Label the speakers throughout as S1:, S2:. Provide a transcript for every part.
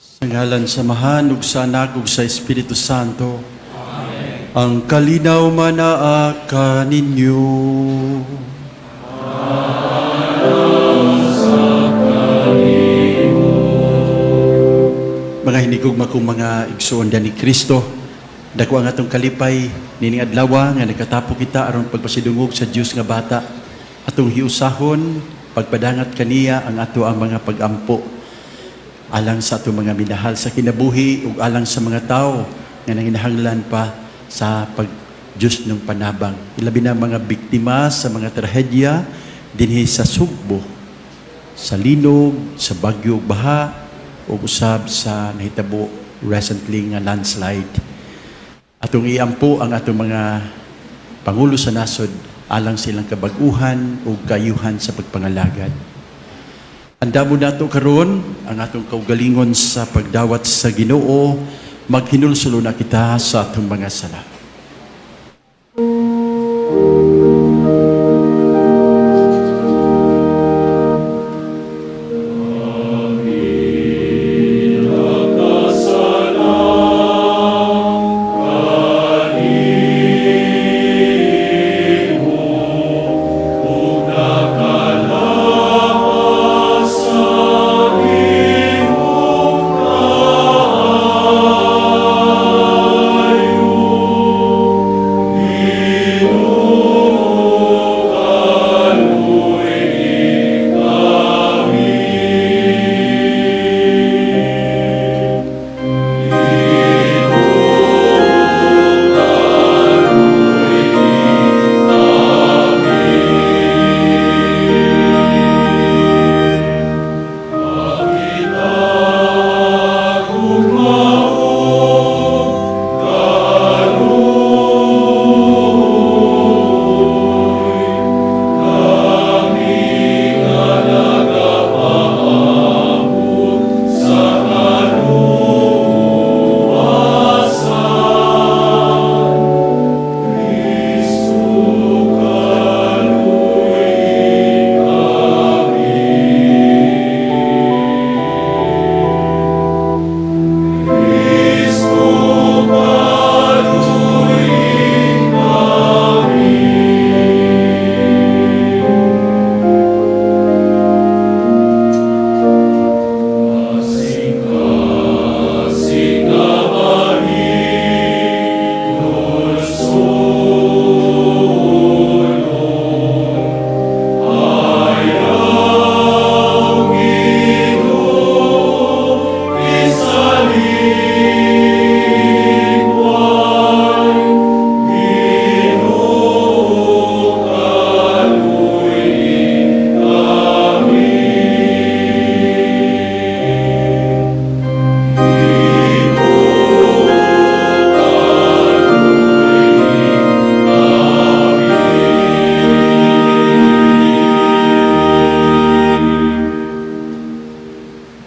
S1: Sa ngalan sa Amahan, ug sa Anak, ug sa Espiritu Santo. Amen. Ang kalinaw manaa kaninyo. Mga hinigugma kong mga igsoon ni Kristo, dako ang atong kalipay, nining adlaw nga nagkatapo kita aron pagpasidungog sa Dios nga bata. Atong hiusahon, pagpadangat kaniya ang ato ang mga pag-ampo. Alang sa atong mga minahal sa kinabuhi ug alang sa mga tao nga nanginahanglan pa sa pag-Diyos ng panabang. Ilabi na mga biktima sa mga trahedya dinhi sa Sugbo, sa linog, sa bagyo ug baha, ug usab sa nahitabo recently nga landslide. Atong iampo ang atong mga pangulo sa nasod alang silang kabag-uhan ug kayuhan sa pagpangalagad. Andamo nato karon ang atong kaugalingon sa pagdawat sa Ginoo, maghinulsulo na kita sa atong mga sala.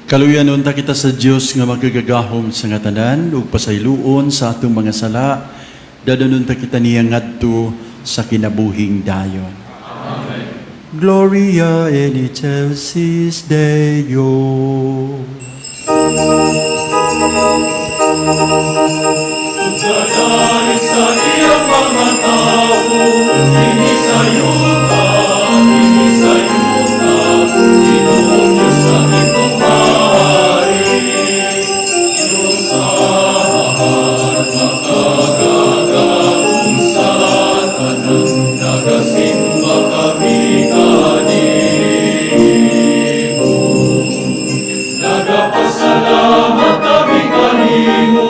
S1: Kaluyan unta kita sa Dios nga magagagahom sa nga tanan ug pasayloon sa atong mga sala, dadanunta kita niya ngadto sa kinabuhing dayon. Amen. Gloria in excelsis Deo.
S2: Pagdadalik sa iyang mga tao, hindi sa yuta, hindi sa yuta, Ginoong Diyos namin kong mahari. Diyos sa mahal, makagagahong sa tanang nagasimba kami kanimo. Nagapasalamat kami kanimo,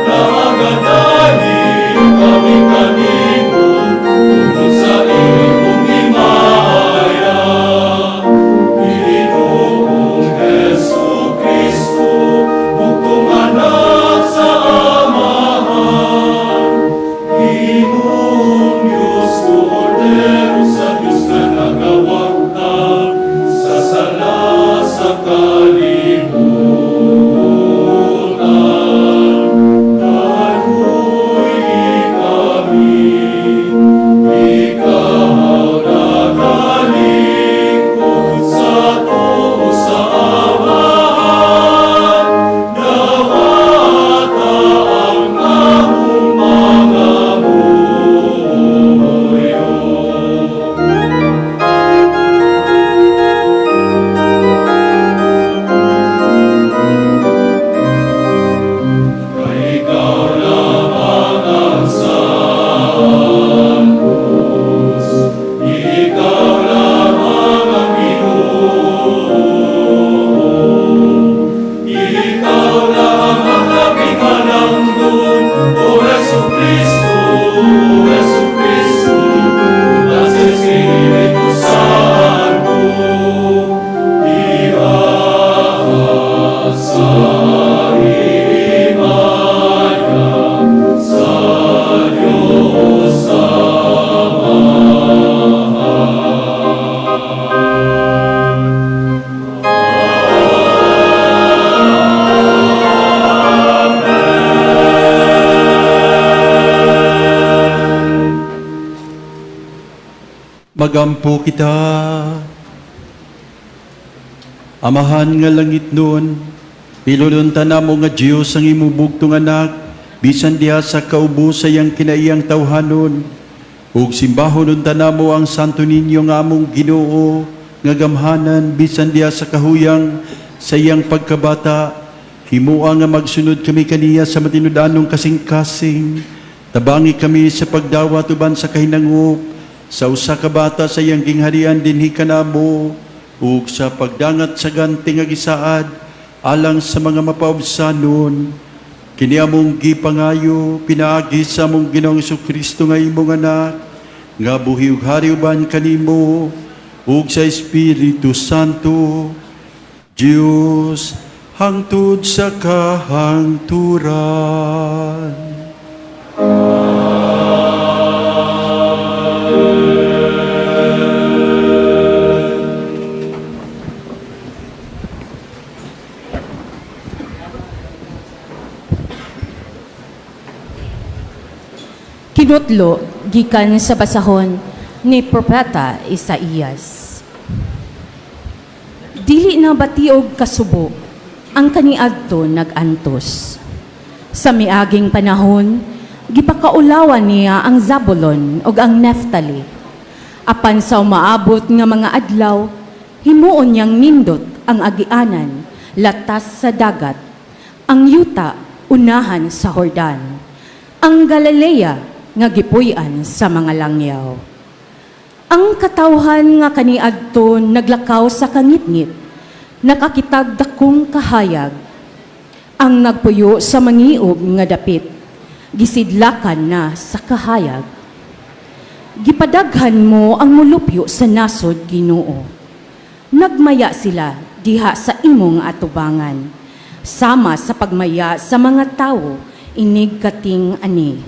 S2: naagadahin kami kanimo, tungkol sa imong himaya. Ginoong Jesucristo, bugtong anak sa Amahan. Ginoong Diyos, Kordero sa Diyos na nagawagta, sa sala sa kalibutan.
S1: magampo kita. Amahan nga langit nun, pilulunta na mo nga Diyos ang imubugtong anak, bisan diha sa kaubo sa iyang kinaiyang tawhanon, ug simbahon unta na mo ang Santo Niño nga among Ginoo, nga gamhanan, bisan diha sa kahuyang sa iyang pagkabata, himua nga magsunod kami kaniya sa matinud-anong kasing-kasing, tabangi kami sa pagdawat uban sa kahinangop, sa usa ka bata sa iyang gingharian dinhi kanamo, ug sa pagdangat sa ganti nga gisaad alang sa mga mapaubsanon, kini among gipangayo pinaagi sa among Ginoong Jesucristo nga imong anak, nga buhi ug hari uban kanimo ug sa Espiritu Santo, Dios hangtod sa kahangturan.
S3: Kinutlo gikan sa basahon ni Propeta Isaías. Dili na batiog kasubo ang kaniadto nagantos. Sa miaging panahon, gipakaulawan niya ang Zabulon ug ang Neftali. Apan sa umaabot nga mga adlaw, himuon niyang nindot ang agianan, latas sa dagat, ang yuta unahan sa Jordan, ang Galilea nga gipuy-an sa mga langyaw. Ang katawhan nga kaniadto naglakaw sa kangitngit, nakakitag dakong kahayag. Ang nagpuyo sa mangiog nga dapit, gisidlakan na sa kahayag. Gipadaghan mo ang mulupyo sa nasod, Ginoo. Nagmaya sila diha sa imong atubangan, sama sa pagmaya sa mga tawo, inig kating ani.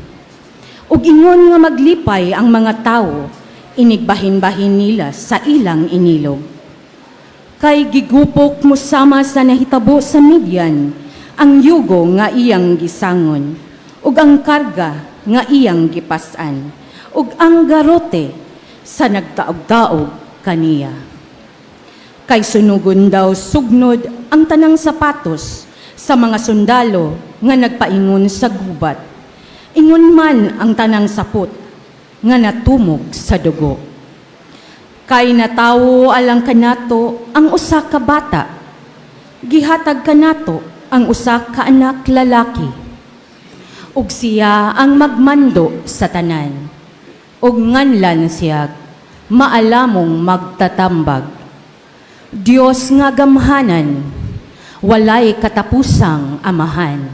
S3: Ug ingon nga maglipay ang mga tawo, inigbahin-bahin nila sa ilang inilog. Kay gigupok mo sama sa nahitabo sa Midian, ang yugo nga iyang gisangon, ug ang karga nga iyang gipasan, ug ang garote sa nagtaog-taog kaniya. Kay sunugon daw sugnod ang tanang sapatos sa mga sundalo nga nagpaingon sa gubat. Ingon man ang tanang sapot nga natumog sa dugo. Kay natawo alang kanato ang usa ka bata, gihatag kanato ang usa ka anak lalaki, ug siya ang magmando sa tanan, ug nganlan siya maalamong magtatambag. Dios nga gamhanan, walay katapusang amahan,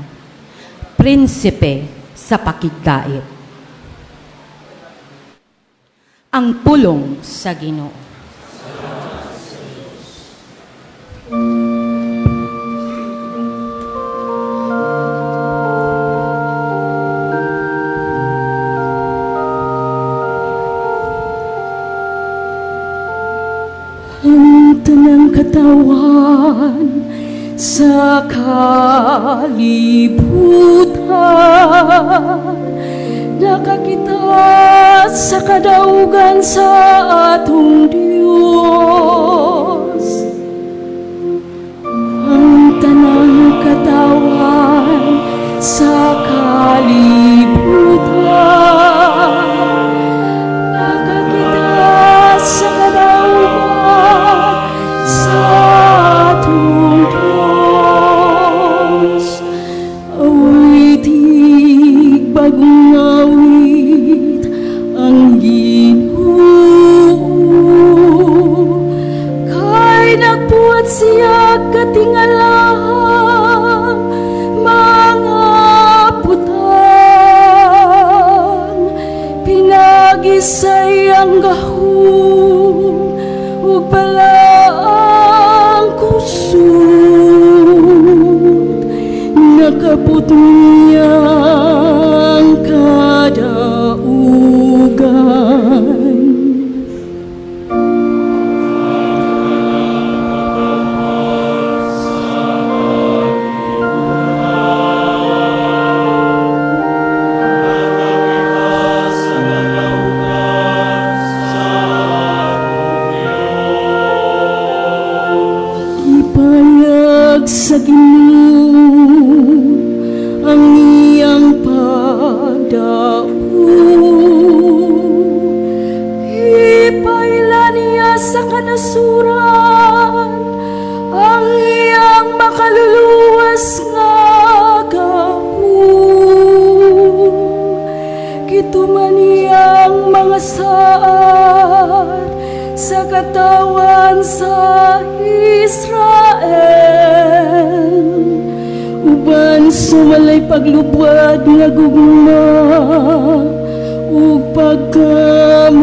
S3: prinsipe sa pakigkait. Ang pulong sa Ginoo. Ang tanang katawan sa kalibutan, nakakita sa kadaugan sa atong Diyos. Ang tanang katawan sa kalibutan, nakakita sa kadaugan sa atong Diyos. Awitig bagong awit ang Ginoo, kay nagbuhat siya katingalang mga putang, pinagisay ang gahom ug balaang kusog, nakaputol niya ang kadaugan. Ginoo ang iyang pagdaog. Ipailan niya sa kanasuran ang iyang makaluluwas nga gahom. Gituman niyang mga saad sa katawan sa Israel, uban sumalay paglubad nga gugma ug pagkamauno.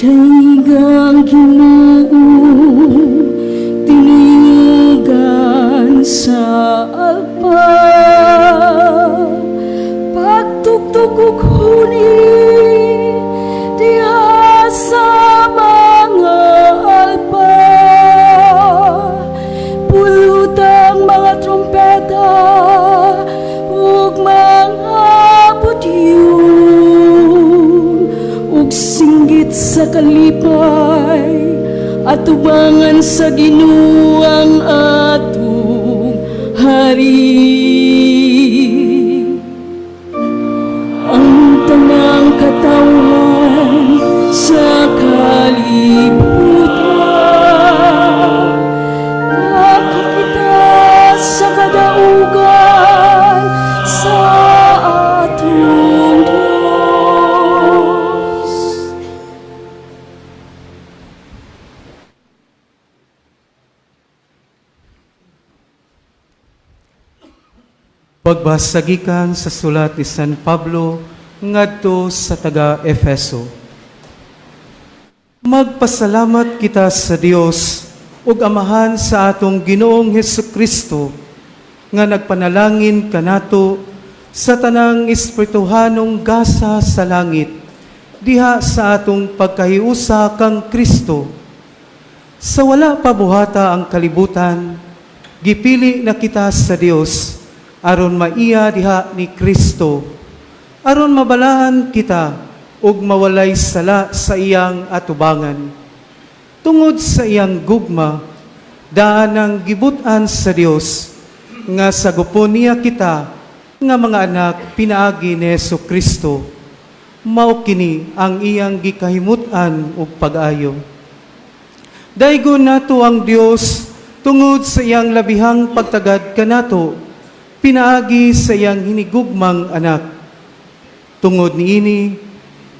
S3: Daigang Ginoo tinigan sa alpa, pagtugtog ug huni diha sa mga alpa, pulutang mga trompeta ug mga budyon, ug singgit sa kalipay at tubangan sa Ginoo ang atong hari. Ang tanang katawan sa kalibutan, nakakita sa kadaugan sa atong Diyos.
S4: Pagbasagikan sa sulat ni San Pablo ngadto sa taga-Efeso. Magpasalamat kita sa Dios ug Amahan sa atong Ginoong Hesukristo nga nagpanalangin kanato sa tanang espirituhanong gasa sa langit diha sa atong pagkahiusa kang Kristo. Sa wala pa buhata ang kalibutan, gipili na kita sa Dios aron maiya diha ni Kristo, aron mabalaan kita ug mawalay sala sa iyang atubangan. Tungod sa iyang gugma, daan ang gibutan sa Dios nga sagupon niya kita nga mga anak pinaagi ni Jesucristo. Mao kini ang iyang gikahimutan ug pag-ayo. Daygon nato ang Dios tungod sa iyang labihang pagtagad kanato, pinaagi sa iyang hinigugmang anak. Tungod niini,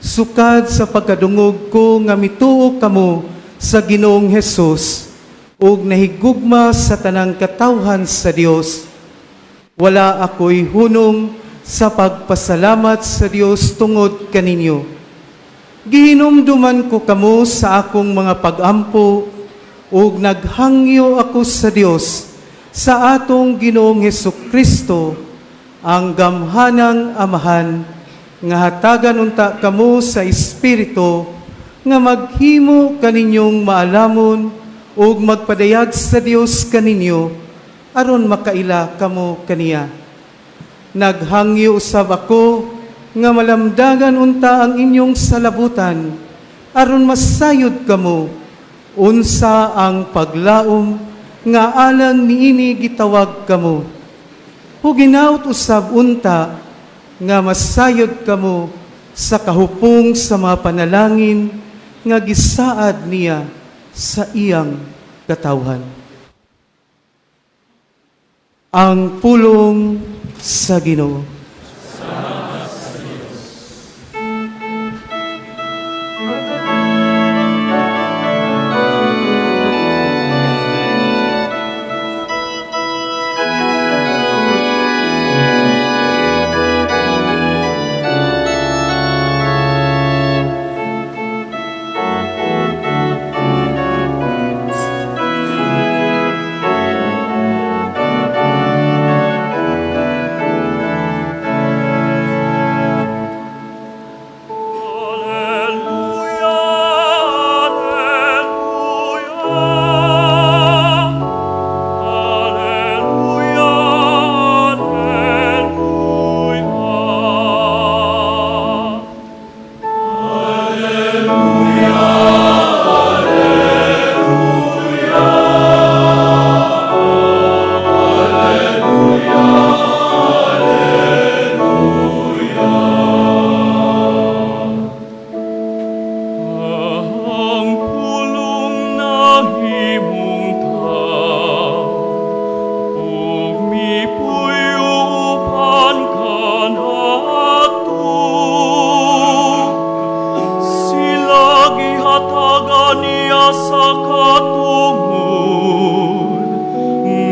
S4: sukad sa pagkadungog ko nga mituo kamo sa Ginoong Hesus ug nahigugma sa tanang katawhan sa Dios. Wala ako'y hunong sa pagpasalamat sa Dios tungod kaninyo. Gihinumduman ko kamo sa akong mga pag-ampo ug naghangyo ako sa Dios sa atong Ginoong Hesukristo, ang gamhanang Amahan, nga hatagan unta kamo sa Espiritu, nga maghimo kaninyong maalamon ug magpadayag sa Dios kaninyo, aron makaila kamo kaniya. Naghangyo usab ako, nga malamdagan unta ang inyong salabutan, aron masayod kamo, unsa ang paglaom nga alang niini gitawag kamo. Huginaut usab unta nga masayod kamo sa kahupong sa mga panalangin nga gisaad niya sa iyang katawhan. Ang pulong sa Ginoo.
S2: Ang pulong nahimong tao, umipuyupan ka nato. Sila gihatagan niya sa katungod,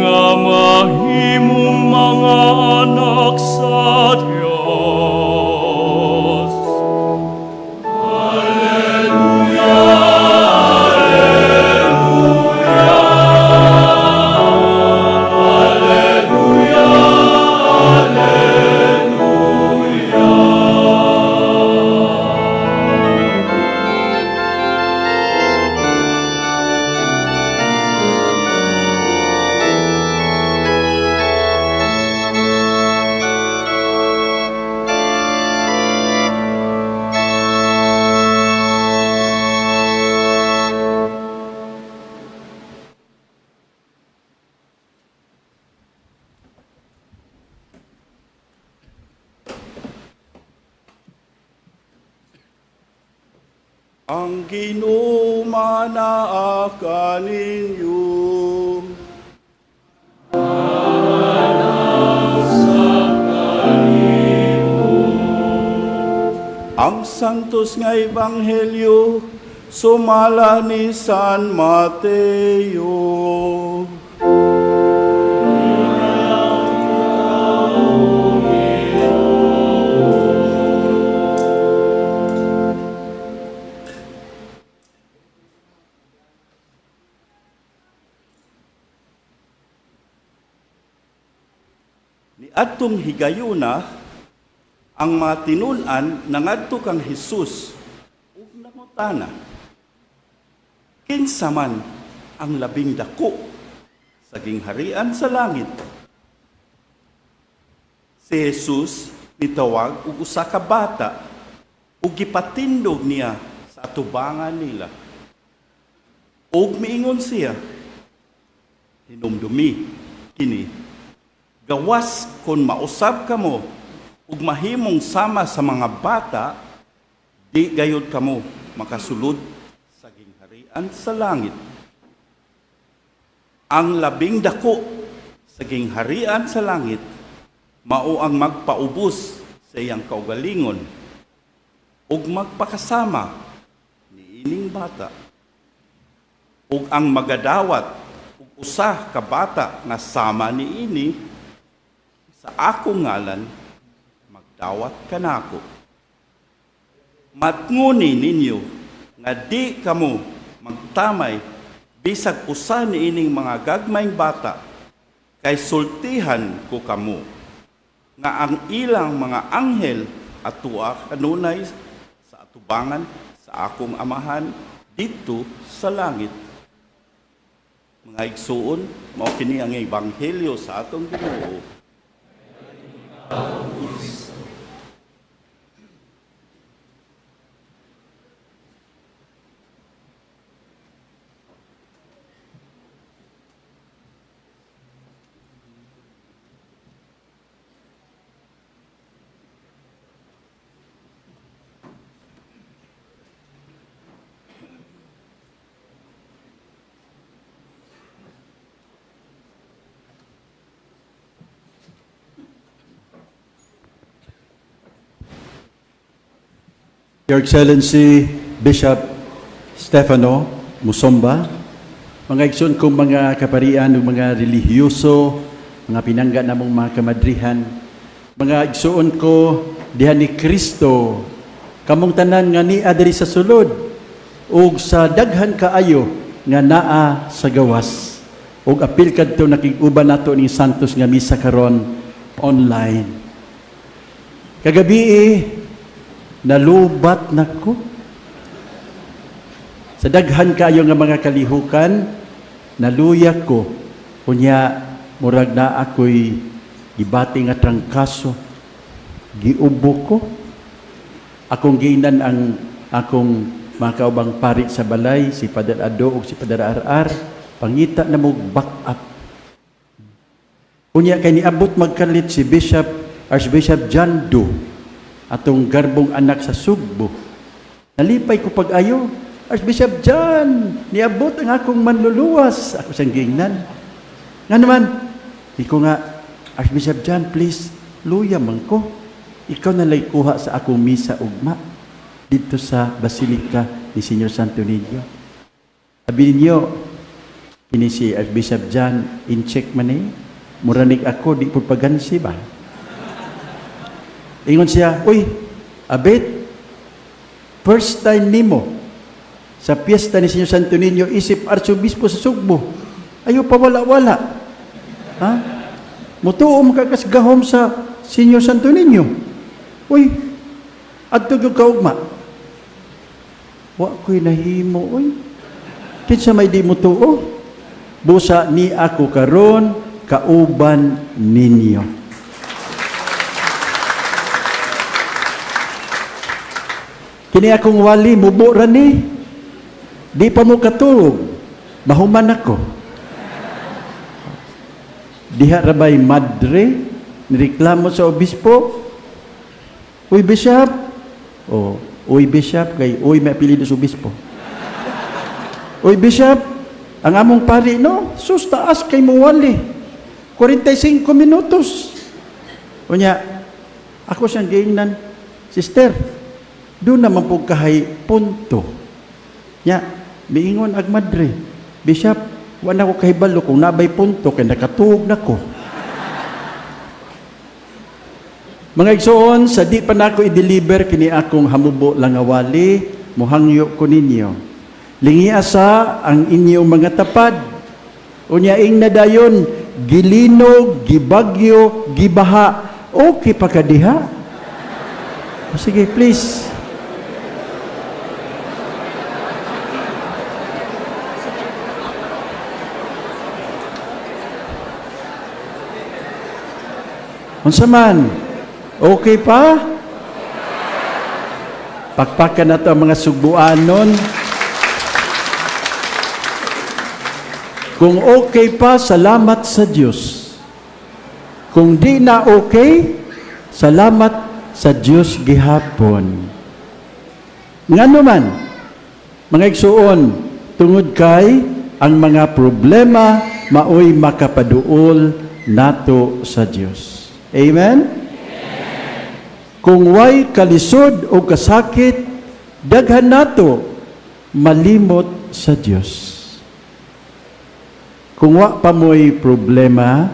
S2: nga mahimong mga anak sa Diyos.
S5: Ang Ginoo manaa kaninyo. Ang santos nga ebanghelyo sumala ni San Mateo. Ni adtong higayuna, ang mga tinun-an nangadto kang Hesus ug nangutana, kinsa man ang labing dako sa gingharian sa langit? Si Jesus nitawag og usa ka bata ug gipatindog niya sa atubangan nila. Ug miingon siya, hinumdumi kini, gawas kon mausab kamo ug mahimong sama sa mga bata, di gayud kamo makasulod sa gingharian sa langit. Ang labing dako sa gingharian sa langit mao ang magpaubos sa iyang kaugalingon ug magpakasama ni ining bata. Ug ang magadawat ug usa ka bata nga sama ni ini sa akong ngalan, magdawat kanako. Matnguni ninyo nga di kamo magtamay bisag usa ni ining mga gagmayng bata, kay sultihan ko kamo nga ang ilang mga anghel atua kanunay sa atubangan sa akong amahan dito sa langit. Mga igsuon, mao kini ang ebanghelyo sa atong Ginoo.
S1: Your Excellency Bishop Stefano Musomba, mga igsoon kong mga kaparian ug mga relihiyoso, mga pinangga namong mga kamadrihan, mga igsoon ko diha ni Kristo, kamong tanan nga niya diri sa sulod ug sa daghan kaayo nga naa sa gawas. Ug apil kadto nakig-uban nato ni Santos nga misa karon online. Kagabi nalubat nako sa daghan kayo nga mga kalihukan, naluya ko kunya murag na ako'y gibati nga trangkaso, giubo ko, akong giinan ang akong mga kaubang pari sa balay, si Padre Ado o si Padre Arar, pangita na mo back up. Unya kay niabot magkalit si Archbishop John Doe, atong garbong anak sa Sugbo. Nalipay ko pag-ayo, Archbishop John, niabot ang akong manluluwas. Ako siyang giingnan. Nga naman, di ko nga, Archbishop John, please, luya man ko. Ikaw na lay kuha sa akong misa ugma dito sa Basilica ni Senior Santo Niño. Sabi ninyo, ini si Archbishop John, in-check man eh, muranig ako, di po pagansi ba? Ingon siya, uy, abet, first time nimo sa piyesta ni Senior Santo Niño, isip Arsobispo sa Sugbo. Ayaw pa wala-wala. Ha? Mutuo makakasgahom sa Senior Santo Niño. Uy, adto gyud kaugma. Wa ko'y nahimo, uy. Kinsa may di mo tuo? Busa ni ako karon kauban ninyo. Kini akong wali, mubo ra ni. Di pa mo katulog. Mahuman ako. Diha ra bay madre, nireklamo sa obispo. Uy, Bishop. Oh, uy, Bishop, kay uy, may apelido sa obispo. Uy, Bishop, ang among pari, no? Sus, taas kay mo wali. 45 minutos. Unya, ako siyang giingnan, Sister, doon naman po kahay punto. Nya, miingon ag madre, Bishop, wala ko kahibalo kung nabay punto, kaya nakatuog na ko. Mga igsoon, sa di pa na ako i-deliver, kini akong hamubo lang awali, muhangyo ko ninyo. Lingi asa ang inyong mga tapad. Unyaing na dayon, gilinog, gibagyo, gibaha. Okay pa ka diha? O sige, please. Unsa man? Okay pa? Pakpakan na to ang mga Sugbuanon. Kung okay pa, salamat sa Diyos. Kung di na okay, salamat sa Diyos gihapon. Ngano man, mga igsuon, tungod kay ang mga problema maoy makapaduol nato sa Diyos. Amen? Kung way kalisod o kasakit, daghan nato malimot sa Diyos. Kung wa pa mo'y problema,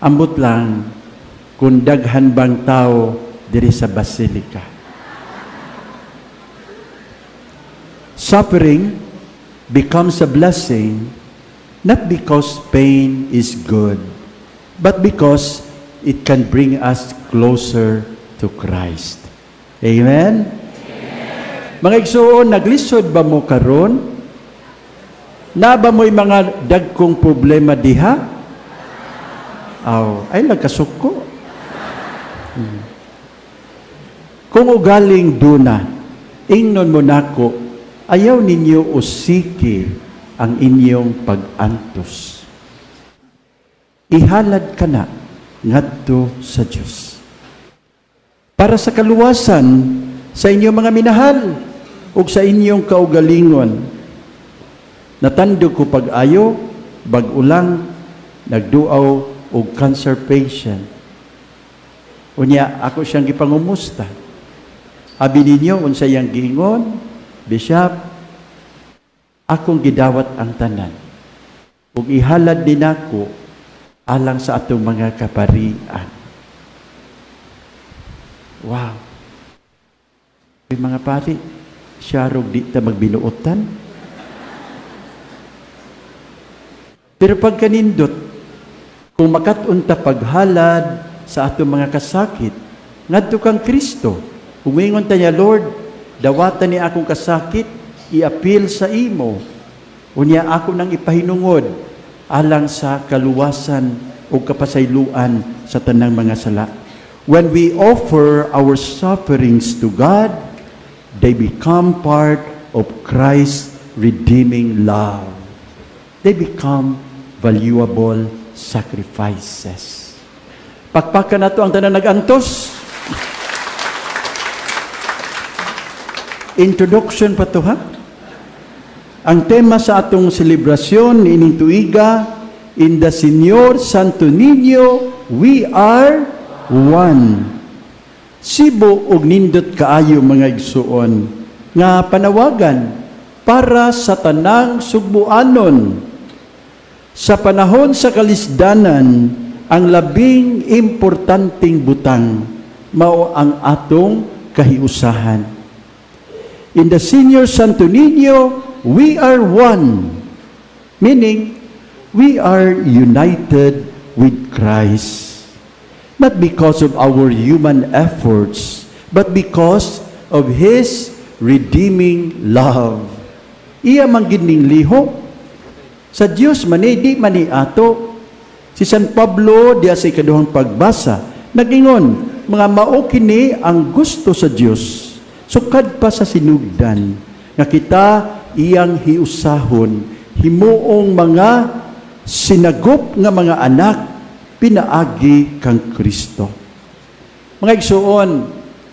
S1: ambot lang kung daghan bang tao diri sa Basilica. Suffering becomes a blessing not because pain is good, but because it can bring us closer to Christ. Amen? Amen. Mga igsoon, naglisod ba mo karon? Na ba mo'y mga dagkong problema diha? Ay nagkasuko. Kung ugaling duna, ingnon mo nako, ayaw ninyo usiki ang inyong pag-antos. Ihalad ka na ngadto sa Diyos. Para sa kaluwasan sa inyong mga minahal ug sa inyong kaugalingon. Natandog ko pag-ayo, bag-ulang, nagduaw og cancer patient. Unya, ako siyang gipangumusta. Abi ninyo, unsa yang giingon, Bishop, akong gidawat ang tanan. Ug ihalad din ako alang sa atong mga kaparian. Wow. Yung mga pari, siya rog di ta magbinuotan. Pero pag kanindot, kung makatunta paghalad sa atong mga kasakit, ngadto kang Kristo, umingon ta niya, Lord, dawatan ni akong kasakit, i-appeal sa imo. Unya ako nang ipahinungod, alang sa kaluwasan o kapasayloan sa tanang mga sala. When we offer our sufferings to God, they become part of Christ's redeeming love. They become valuable sacrifices. Pakpakan na to ang tanan nagantos. Introduction pa to, ha? Ang tema sa atong selebrasyon ining tuiga, in the Señor Santo Niño, we are one. Sibo og nindot kaayo mga igsuon nga panawagan para sa tanang sugbuanon. Sa panahon sa kalisdanan, ang labing importanteng butang mao ang atong kahiusahan. In the Señor Santo Niño, we are one. Meaning, we are united with Christ. Not because of our human efforts, but because of His redeeming love. Iya man gid ning lihok sa Dios mani di mani ato. Si San Pablo diya sa ikaduhang pagbasa nagingon, mga mao kini ang gusto sa Dios. Sukad pa sa sinugdan nga kita iyang hiusahon himuong mga sinagop nga mga anak pinaagi kang Kristo. Mga igsuon,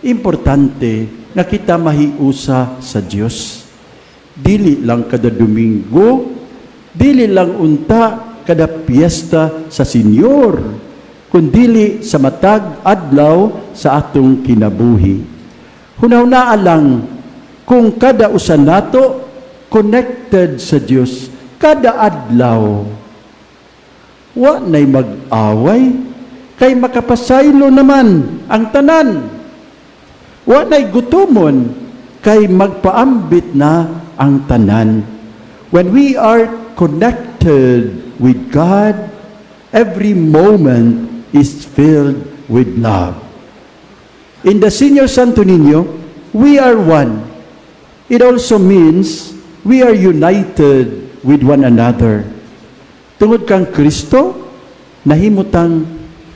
S1: importante nga kita mahiusa sa Dios. Dili lang kada Domingo, dili lang unta kada piyesta sa Senyor, kundili sa matag adlaw sa atong kinabuhi. Hunaw-naa lang kung kada usa nato connected sa Dios kada adlaw. Wa nay mag-away kay makapasaylo naman ang tanan. Wa nay gutomon kay magpaambit na ang tanan. When we are connected with God, every moment is filled with love. In the Señor Santo Niño, we are one. It also means we are united with one another. Tungod kang Kristo, nahimutang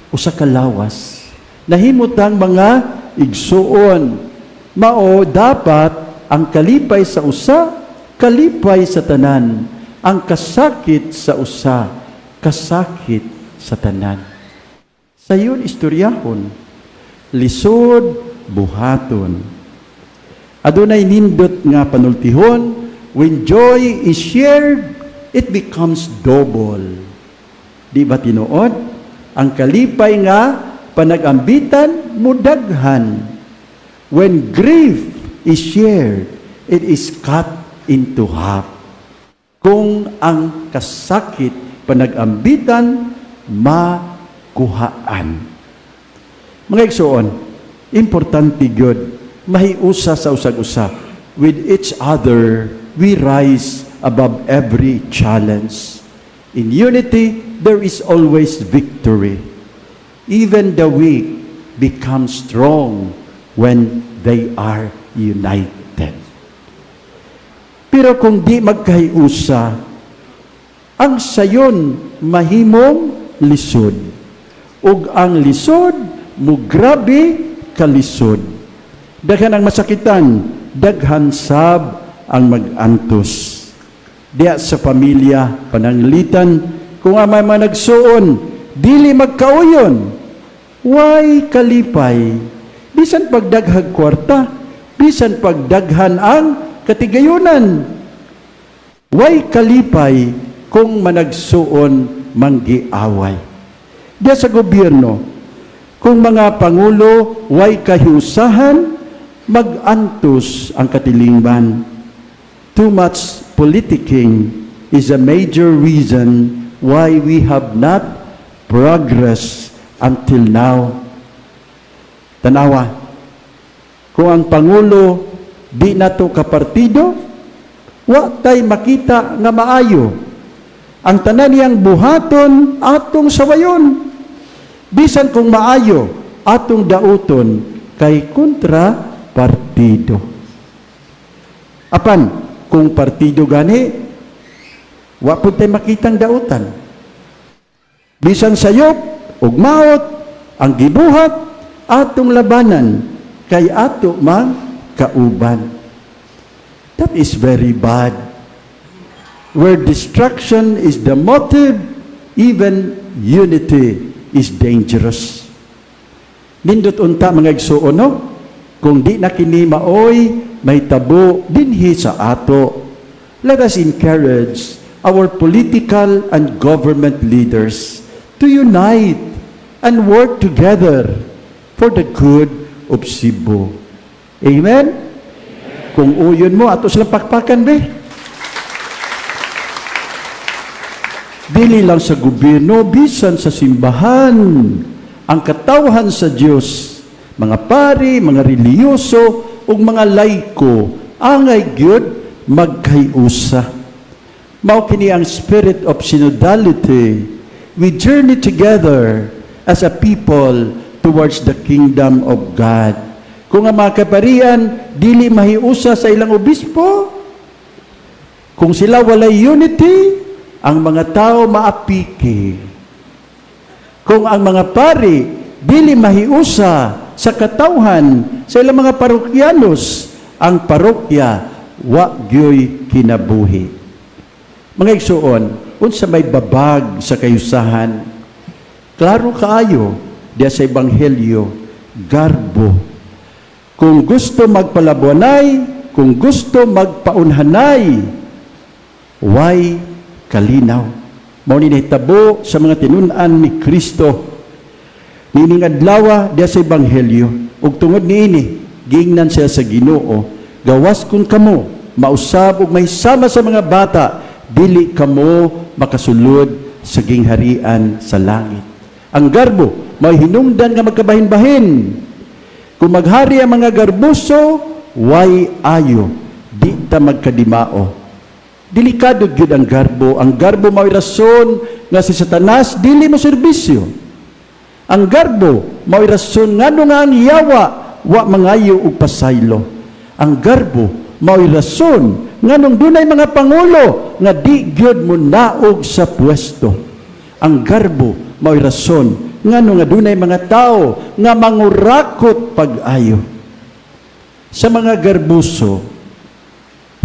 S1: usa ka lawas. Nahimutang mga igsuon. Mao dapat ang kalipay sa usa, kalipay sa tanan. Ang kasakit sa usa, kasakit sa tanan. Sayon istoryahon, lisod buhaton. Adunay nindot nga panultihon, when joy is shared, it becomes double. Di ba tinuod? Ang kalipay nga panagambitan mudaghan. When grief is shared, it is cut into half. Kung ang kasakit panagambitan makuhaan. Mga igsuon, importante gyud mahiusa sa usag-usa. With each other, we rise above every challenge. In unity, there is always victory. Even the weak become strong when they are united. Pero kung di magkahiusa, ang sayon mahimong lisod. Ug ang lisod, mugrabe kalisod. Daghan ang masakitan, daghan sab ang magantos. Diya sa pamilya, pananglitan, kung may mga nagsuon, dili magkauyon, way kalipay. Bisan pagdaghag kwarta, bisan pagdaghan ang katigayunan. Way kalipay kung managsuon manggiaway. Diya sa gobyerno, kung mga pangulo way kahiusahan, mag-antos ang katilingban. Too much politicking is a major reason why we have not progressed until now. Tanawa, kung ang Pangulo di na to kapartido, wa tay makita nga maayo. Ang tanan niyang buhaton atong sawayon. Bisan kung maayo, atong dauton kay kontra partido. Apan, kung partido gani, wa po tayo makitang dautan. Bisan sayop, ug maot, ang gibuhat, atong labanan, kay ato mang kauban. That is very bad. Where destruction is the motive, even unity is dangerous. Nindot unta mga igsuon, no? Kung di na kini maoy, may tabo dinhi sa ato. Let us encourage our political and government leaders to unite and work together for the good of Cebu. Amen? Kung uyon mo, ato silang pakpakan, be. Dili lang sa gobyerno, bisan sa simbahan, ang katawhan sa Diyos, mga pari, mga reliyoso, ug mga laiko, angay gyud magkayusa. Mao kini ang spirit of synodality. We journey together as a people towards the kingdom of God. Kung ang mga kaparian dili mahiusa sa ilang obispo, kung sila walay unity, ang mga tao maapiki. Kung ang mga pari dili mahiusa sa katawhan sa ilang mga parokyanos, ang parokya wa gyoy kinabuhi. Mga igsuon, unsa may babag sa kayusahan, klaro kaayo diya sa ebanghelyo, garbo. Kung gusto magpalabuanay, kung gusto magpaunhanay, why kalinaw. Mao ni nahitabo sa mga tinun-an ni Kristo. Nining adlaw diya sa ebanghelyo, ug tungod niini giingnan siya sa Ginoo, gawas kun kamo mausab ug mahisama sa mga bata, dili kamo makasulod sa gingharian sa langit. Ang garbo may hinungdan nga magkabahin-bahin. Kung maghari ang mga garbuso, way ayo, di ta magkadimao. Delikado gyud ang garbo. Ang garbo mao'y rason nga si Satanas dili mo serbisyo. Ang garbo mao'y rason ngano nga ang yawa wa mangayo og pasaylo. Ang garbo mao'y rason nganong dunay mga pangulo nga di gyud mo naog sa pwesto. Ang garbo mao'y rason ngano nga dunay mga tao nga mangurakot pag-ayo. Sa mga garbuso,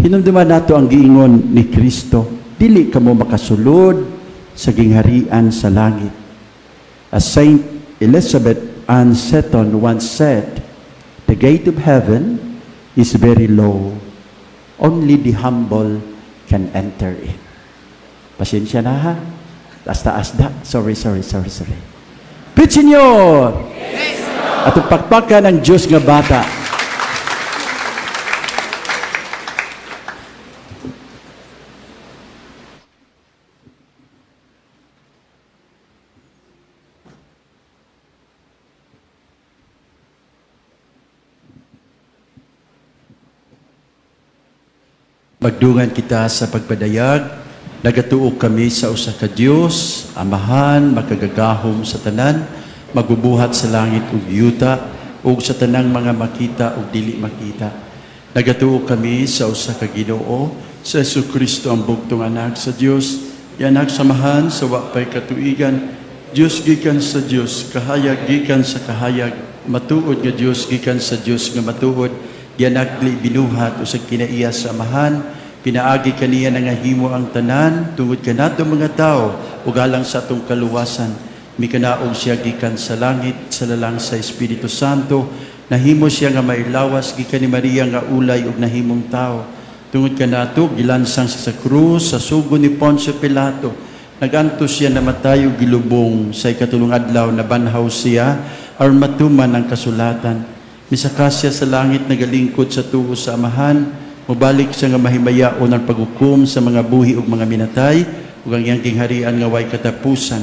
S1: hinumduman nato ang giingon ni Kristo, dili kamo makasulod sa gingharian sa langit. As Saint Elizabeth Ann Seton once said, the gate of heaven is very low. Only the humble can enter it. Pasensya na ha. Taas-taas da. Sorry. Preach, Senyor! At pagpakan ng Diyos nga bata. Magdungan kita sa pagpadayag. Nagatuo kami sa usa ka Dios, Amahan, makagagahom sa tanan, magbubuhat sa langit ug yuta, ug sa tanang mga makita ug dili makita. Nagatuo kami sa usa ka Ginoo, sa Jesucristo ang bugtong anak sa Dios, yanak samahan sa wa pay katuigan, Dios gikan sa Dios, kahayag gikan sa kahayag, matuod nga Dios gikan sa Dios nga matuod, yanakli binuhat usag kinaiya sa Amahan, pinaagi kaniya na nga himo ang tanan, tungod kanato mga tao, ugalang sa atong kaluwasan, mikanaog siya gikan sa langit, sa lalang sa Espiritu Santo, nahimo siya nga mailawas, gikan ni Maria nga ulay ug nahimong tao, tungod kanato, gilansang siya sa krus, sa sugo ni Poncio Pilato, naganto siya namatay ug gilubong, sa ikatulong adlaw na banhaw siya, aron matuman ang kasulatan, misaka siya sa langit, nagalingkod sa tuo sa Amahan, mubalik siya nga mahimayaon ang paghukom sa mga buhi ug mga minatay ug ang iyang gingharian nga way katapusan.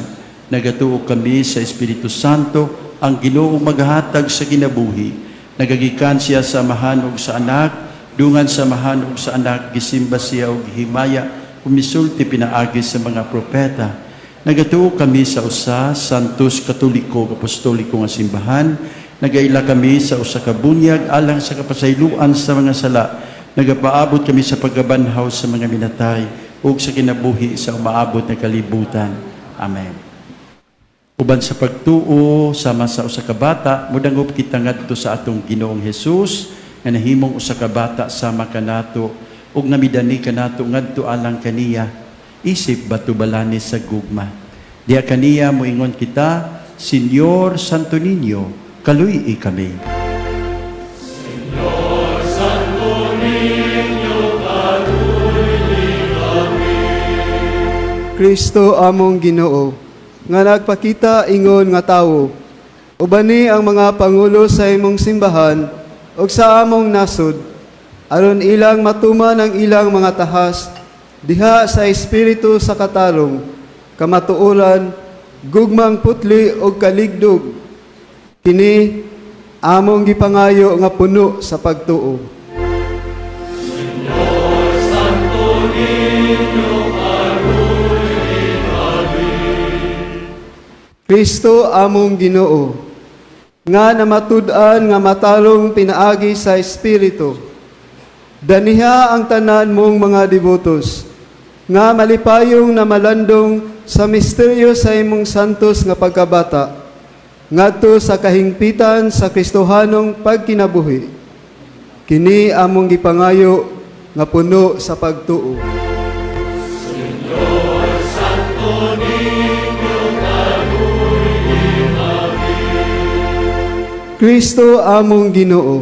S1: Nagatuo kami sa Espiritu Santo, ang Ginoo maghatag sa kinabuhi. Nagagikan siya sa Amahan ug sa Anak, dungan sa Amahan ug sa Anak, gisimba siya ug gihimaya, kumisulti pinaagi sa mga propeta. Nagatuo kami sa usa Santos Katoliko Apostoliko nga simbahan. Nagaila kami sa usa ka bunyag alang sa kapasayloan sa mga sala. Nagapaabot kami sa paggabanhaw sa mga minatay ug sa kinabuhi sa umaabot na kalibutan. Amen. Uban sa pagtuo sama sa usa ka bata, mudangop kita ngadto sa atong Ginoong Hesus nga nahimong usa ka bata sama kanato ug namidani kanato ngadto alang kaniya isip batubalani sa gugma. Diya kaniya moingon kita, Senyor Santo Niño, kaluy kami.
S6: Kristo among Ginoo, nga nagpakita ingon nga tawo, ubani ang mga pangulo sa imong simbahan ug sa among nasod, aron ilang matuman ang ilang mga tahas diha sa espiritu sa katarong, kamatuoran, gugmang putli ug kaligdog. Kini among gipangayo nga puno sa pagtuo. Kristo among Ginoo, nga namatud-an nga matarong pinaagi sa Espiritu. Daniha ang tanan mong mga devotos, nga malipayong na malandong sa misteryo sa imong santos nga pagkabata, ngadto sa kahingpitan sa Kristohanong pagkinabuhi. Kini among gipangayo nga puno sa pagtuo. Kristo among Ginoo,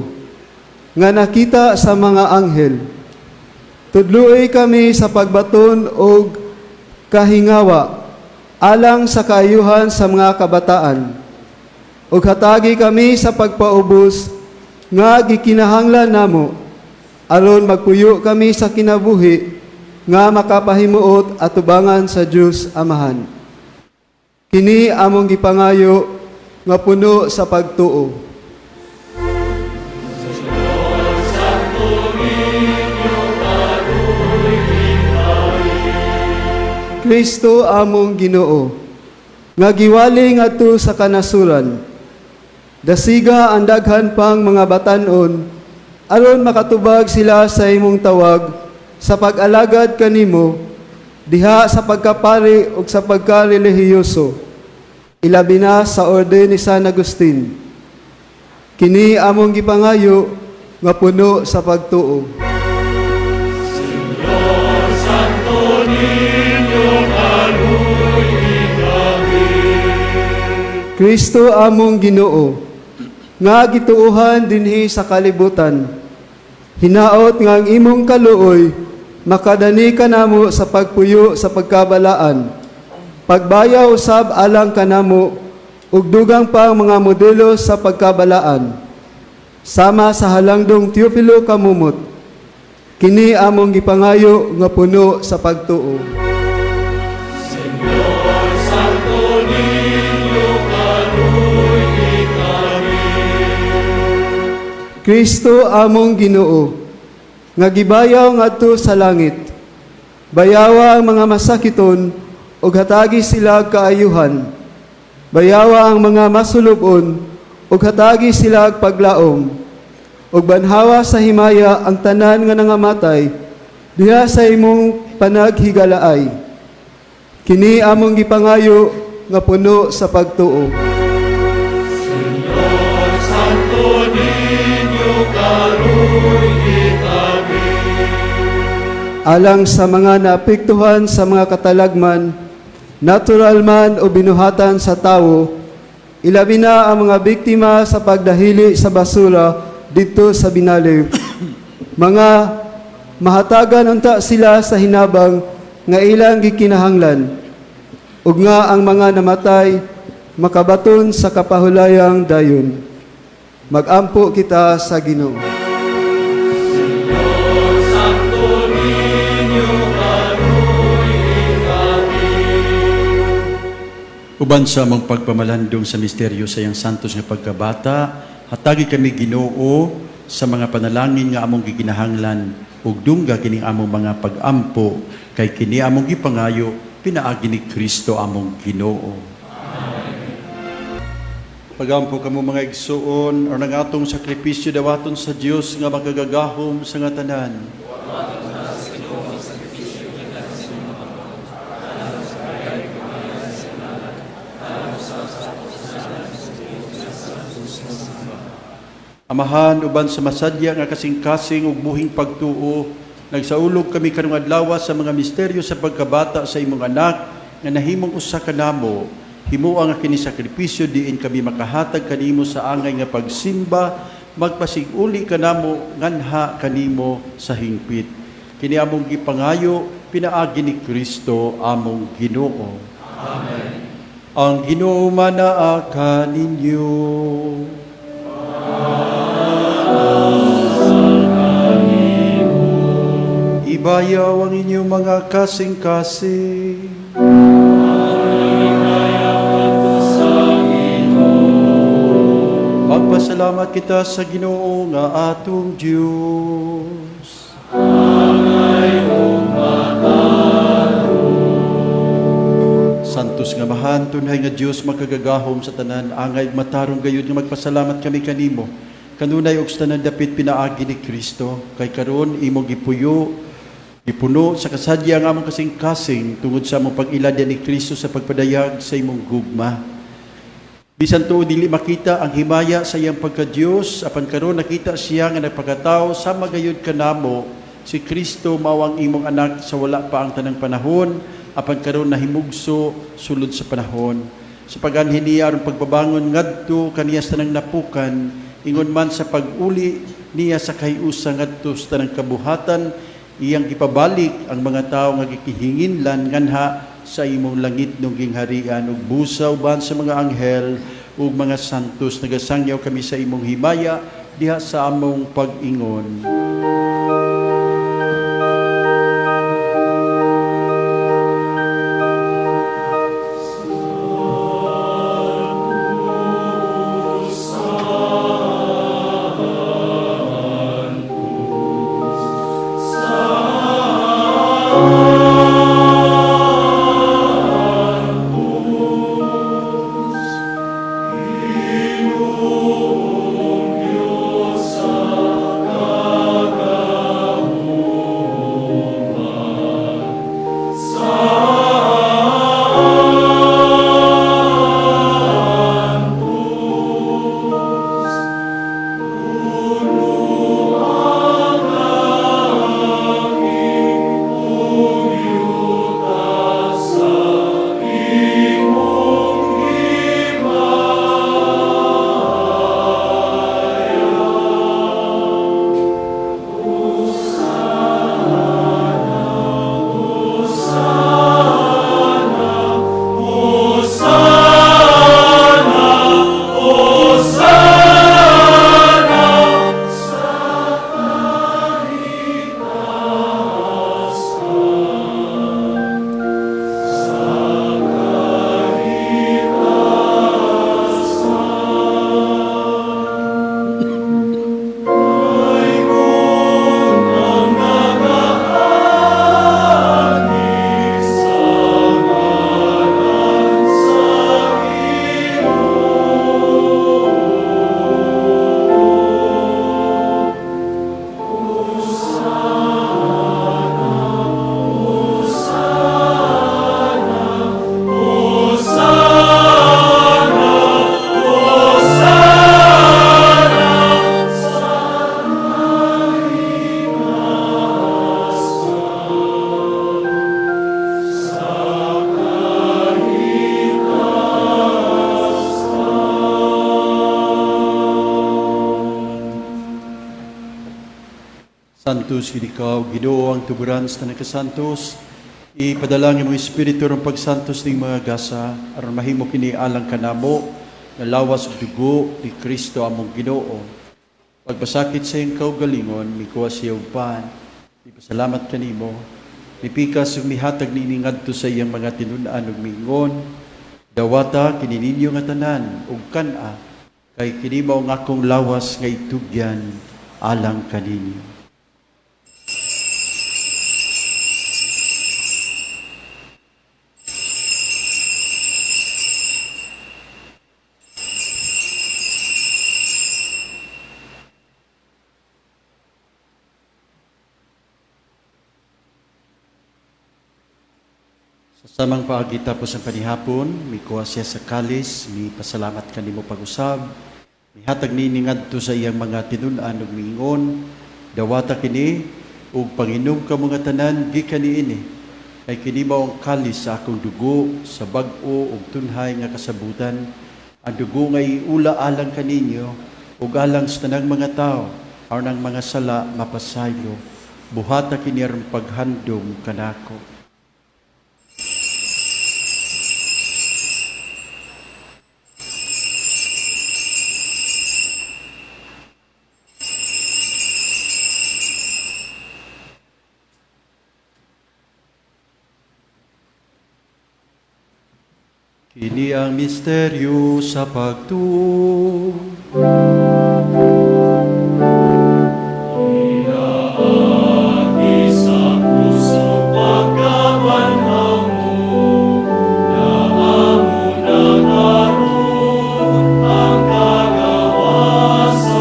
S6: nga nakita sa mga anghel, tudluoy kami sa pagbaton o kahingawa, alang sa kaayuhan sa mga kabataan, ug hatagi kami sa pagpaubos, nga gikinahanglan namo, aron magpuyo kami sa kinabuhi, nga makapahimuot atubangan sa Dios Amahan. Kini among gipangayo, nga puno sa pagtuo. Kristo among Ginoo, nga giwali ngadto sa kanasuran, dasiga ang daghan pang mga batan-on, aron makatubag sila sa imong tawag, sa pag-alagad kanimo, diha sa pagkapari ug sa pagkarelihiyoso, ilabi na sa orden ni San Agustin. Kini among gipangayo, nga puno sa pagtuo. Kristo among Ginoo, nga gituuhan dinhi sa kalibutan, hinaot nga ang imong kaluoy, makadani kanamo sa pagpuyo sa pagkabalaan, pagbayaw sab alang kanamo, ug dugang pang mga modelo sa pagkabalaan, sama sa halangdong Teofilo Kamumot. Kini among gipangayo nga puno sa pagtuo. Kristo among Ginoo, nga gibayaw ngadto sa langit, bayawa ang mga masakiton, ug hatagi sila kaayuhan, bayawa ang mga masulubon, ug hatagi sila paglaom, ug banhawa sa himaya ang tanan nga nangamatay, diha sa imong panaghigalaay. Kini among gipangayo, nga puno sa pagtuo. Alang sa mga naapektuhan sa mga katalagman, natural man o binuhatan sa tao, ilabi na ang mga biktima sa pagdahili sa basura dito sa Binaliw. Mga mahatagan unta sila sa hinabang nga ilang gikinahanglan, ug nga ang mga namatay makabaton sa kapahulayang dayon. Mag-ampo kita sa Ginoo.
S1: Uban sa among pagpamalandong sa misteryo sa iyang santos nga pagkabata, hatagi kami Ginoo sa mga panalangin nga among gikinahanglan ug dungga kining among mga pag-ampo kay kini among gipangayo pinaagi ni Kristo among Ginoo. Pagampo kamo mga igsuon or nangatong sakripisyo dawaton sa Dios nga magagagahom sa nga tanan. Amahan uban sa masadya nga kasing-kasing ug buhing pagtuo, Nagsaulog kami karong adlaw sa mga misteryo sa pagkabata sa imong anak nga nahimong usa ka namo. Himua nga kini sakripisyo diin kami makahatag kanimo sa angay nga pagsimba, magpasiguli kanamo nganha kanimo sa hingpit. Kini among gipangayo pinaagi ni Kristo among Ginoo. Amen. Ang Ginoo manaa kaninyo. Ibayaw ang inyong mga kasing-kasing. Magpasalamat kita sa Ginoo nga atong Diyos. Santos nga mahan, tunay nga Diyos makagagahom sa tanan, angay matarong gayud nga magpasalamat kami kanimo. Kanunay og tanan dapit pinaagi ni Kristo, kay karon imong gipuno sa kasadya nga among kasing-kasing tungod sa among pag-ilad ni Kristo sa pagpadayag sa imong gugma. Bisan tuod dili makita ang himaya sa iyang pagka-Dios, apan karon nakita siya nga nagpakatao sa magayod kanamo. Si Kristo mao ang imong anak sa wala pa ang tanang panahon, apan karon nahimugso sulod sa panahon. Sa paganhin niya aron pagbabangon ngadto kaniya sa tanang napukan, ingon man sa pag-uli niya sa kayusa ngadto sa tanang kabuhatan, iyang gipabalik ang mga tao nga gikihinginlan nganha sa imong langit nung gingharian ug busa uban sa mga anghel ug mga santos. Nagasangyaw kami sa imong himaya diha sa among pag-ingon. Santos ikaw, Ginoo ang tuburan sa tanang kasantos. Ipadalangin mo Espiritu ng pagsantos ng mga gasa aron mahimo kini alang kanamo nga lawas ug dugo ni Kristo among Ginoo. Pagpasakit sa iyang kaugalingon, mikuha siya og pan. Ipasalamat kanimo. Mipikas ug mihatag niini ngadto sa iyang mga tinun-an ug mingon. Dawata kini ninyo nga tanan ug kan-a kay kini mao nga akong lawas nga itugyan alang kaninyo. Sa samang paagi tapos ang panihapon, mikuha siya sa kalis, mi pasalamat kanimo pag-usab, mihatag nini ngadto sa iyang mga tinun-an ug miingon, dawata kini ug panginom ka mga tanan gikan niini. Kay kini mao ang kalis sa akong dugo sa bag-o ug tunhay nga kasabutan. Ang dugo nga iula alang kaninyo ug alang sa tanang mga tao aron ang mga sala mapasaylo. Buhata kini aron paghandom kanako. Kini ang misteryo sa pagtuo.
S2: Sa puso pagkabanhaw mo, na amo nakaroon ang kagawasan.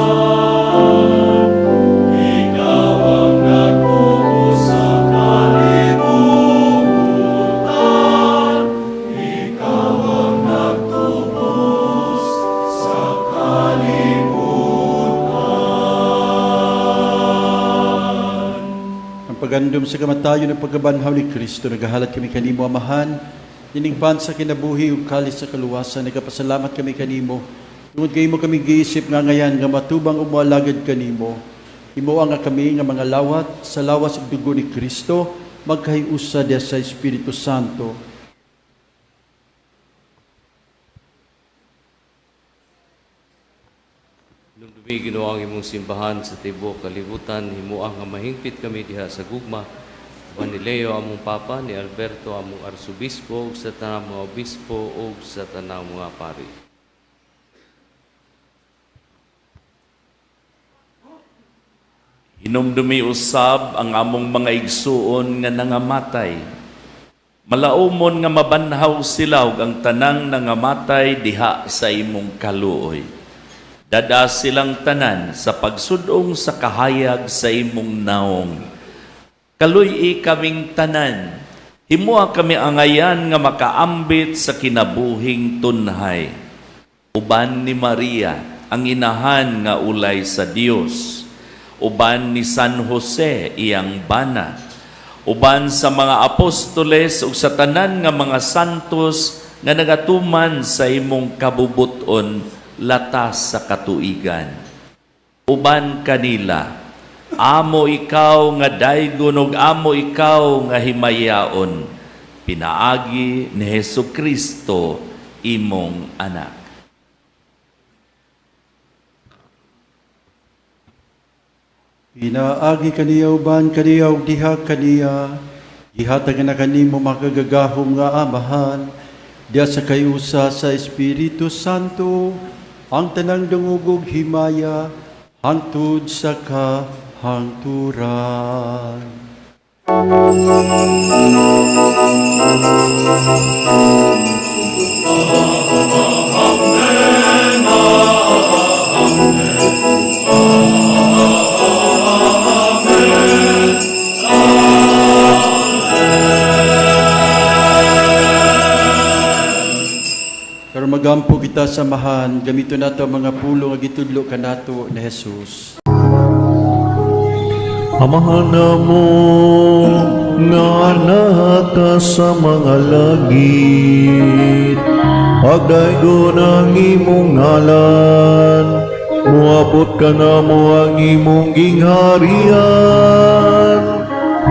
S2: Ikaw ang nagtubo sa kalibutan. Ikaw ang nagtubos sa kalibutan.
S1: Ang pagandom sa kamatayon ng pagkabanhaw ni Kristo, nagahalat kami kanimo, Amahan, diningpan sa kinabuhi ug kalis sa kaluwasan, nagapasalamat kami kanimo. Tungod kay mo kami giisip nga ngayan, nga matubang umualagad kanimo. Imo nga kami nga mga lawat, sa lawas ug dugo ni Kristo, magkahiusa diya sa Espiritu Santo.
S7: Lumdumi Ginoo ang imong simbahan sa tibuok kalibutan, himuang nga mahingpit kami diha sa gugma. Juan ni Leo among papa, ni Alberto among arsobispo, ug sa tanang mga obispo, ug sa tanang mga pari.
S5: Hinumdumi usab ang among mga igsuon nga nangamatay. Malaumon nga mabanhaw sila ug ang tanang nangamatay diha sa imong kaluoy. Dada silang tanan sa pagsudong sa kahayag sa imong naong. Kaluy kaming tanan, himua kami angayan nga makaambit sa kinabuhing tunhay. Uban ni Maria, ang inahan nga ulay sa Dios. Uban ni San Jose, iyang bana. Uban sa mga apostoles ug sa tanan nga mga santos nga nagatuman sa imong kabubuton latas sa katuigan. Uban kanila, amo ikaw nga daygon ug amo ikaw nga himayaon, pinaagi ni Hesukristo imong anak.
S1: Pinaagi kaniya uban kaniya ug diha kaniya, gihatag na kanimo makagagahom nga Amahan, diya sa kayusa sa Espiritu Santo, ang tanang dungog ug himaya, hangtod sa kahangturan. Pero magampo kita sa Amahan, gamito nato ang mga pulo nga gitudlo kanato ni Jesus.
S2: Amahan na mo nga anak ka sa mga langit, pagdaygon ang imong ngalan, muabot ka na mo ang imong gingharian,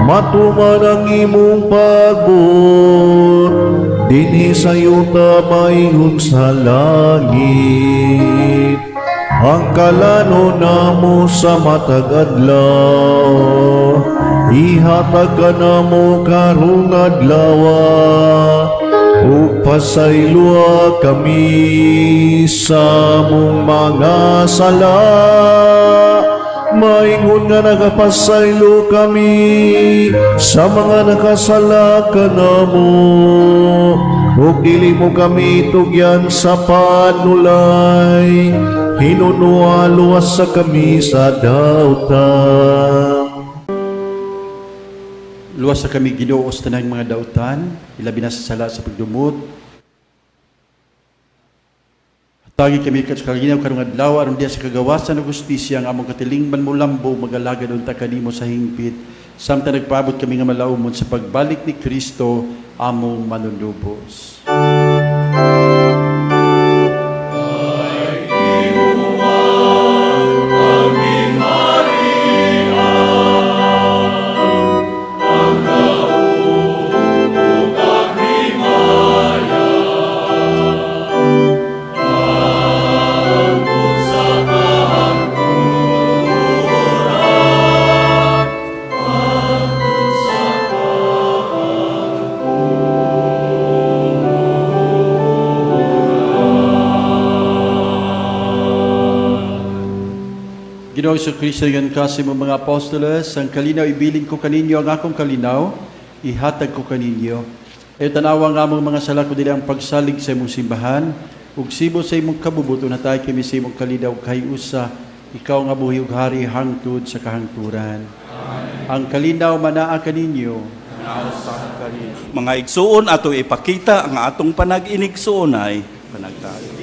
S2: matuman ang imong pagbot, dinhi sa yuta maingon sa langit. Ang kalano namo sa matag adlaw, ihatag ka namo karong adlawa, ug pasaylua kami sa mong mga sala. Maingon nga nagapasaylo kami sa mga nakasala ka namo, ug dili mo kami tugyan sa panulay, hinunua luwas sa kami sa dautan.
S1: Luwas sa kami Ginoo sa tanang mga dautan, ilabi na sa sala sa pagdumot. Tagi kami kaginaw karong adlaw aron diya sa kagawasan ng justisya ang among katilingban mo lambo magalagad unta kanimo sa hingpit samtang nagpaabot kami nga malaumon sa pagbalik ni Kristo among manunubos. Ginoong Kristo yan kasi mo mga apostoles, ang kalinaw ibilin ko kaninyo ang akong kalinaw, ihatag ko kaninyo. Ay tanawa nga mong mga sala ko dili ang pagsalig sa imong simbahan, ug sibo sa imong kabubuto na tayo kami sa imong kalinaw kay usa, ikaw nga buhi ug hari hangtod sa kahangturan. Amen. Ang kalinaw manaa kaninyo.
S5: Mga igsuon ato ipakita ang atong panag-inigsuon ay panagtayo.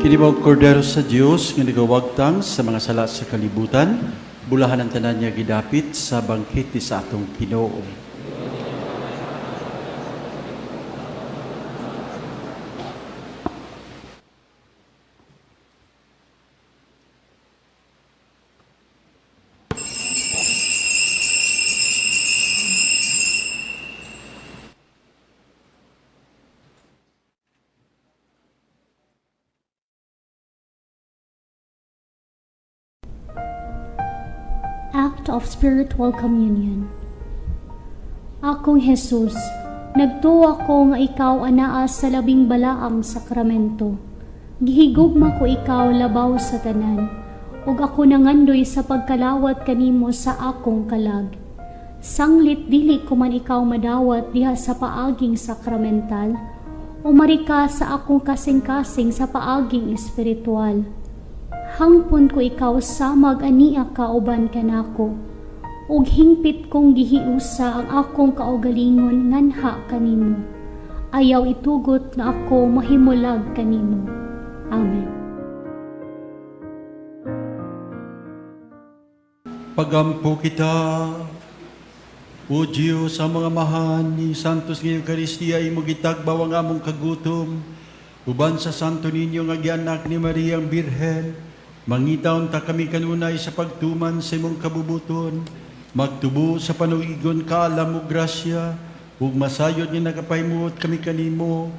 S1: Kini mo kordero sa Dios nga nagawagtang sa mga sala sa kalibutan, bulahan ang tanan niya gidapit sa bangkete sa atong Ginoo.
S8: Act of Spiritual Communion. Akong Jesus, nagtuwa ko nga ikaw anaa sa labing balaang sakramento. Gihigugma ko ikaw labaw sa tanan, ug ako nangandoy sa pagkalawat kanimo sa akong kalag. Sanglit dili ko man ikaw madawat diha sa paaging sakramental, umari ka sa akong kasing-kasing sa paaging espiritual. Hangpon ko ikaw samag ania kauban kanako, ug hingpit kong gihiusa ang akong kaugalingon nganha kanimo. Ayaw itugot na ako mahimulag kanimo. Amen.
S1: pagampo kita. O Diyos, sa mga mahan ni Santos ng Eucharistia, imo gitagbaw ang among kagutom. Uban sa Santo Niño nga gianak ni Maria ang Birhen, mangitaon ta kami kanunay sa pagtuman sa imong kabubuton, magtubo sa panuigon ka alam mo grasya, ug masayod nga nagapahimuot kami kanimo,